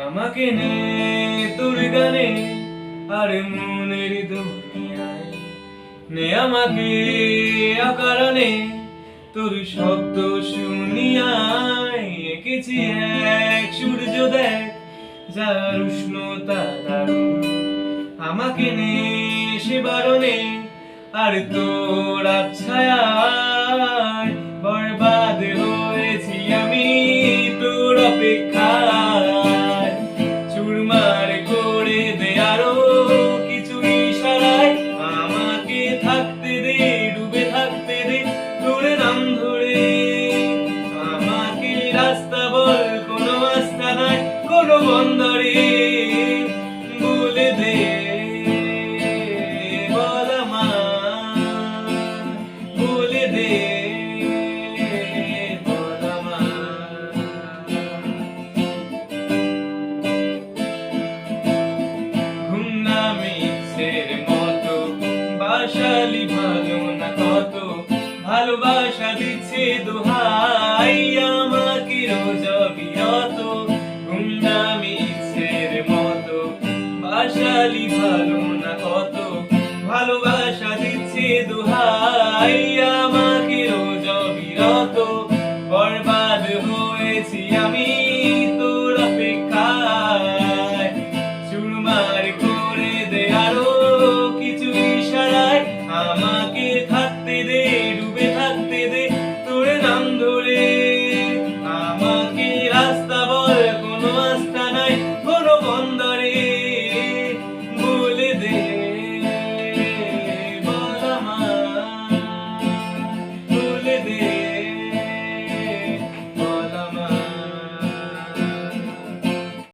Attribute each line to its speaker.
Speaker 1: আমাকে নে তোর গানে আর মনের দুনিয়ায়, নে আমাকে অকারণে তোর শব্দ শুনিয়ায়। এঁকেছি এক সূর্য দেখ, যার উষ্ণতা দারুণ। আমাকে নে সে বারণে আর তোর আচ্ছায়ায় বরবাদ হয়েছি আমি তোর অপেক্ষায়। চুরমার করে দে আরো কিছু ইশারায়, আমাকে থাকতে দে, ডুবে থাকতে দে তোর নাম ধরে। আমাকে রাস্তা বল, কোনো আস্থা নাই কোনো বন্দর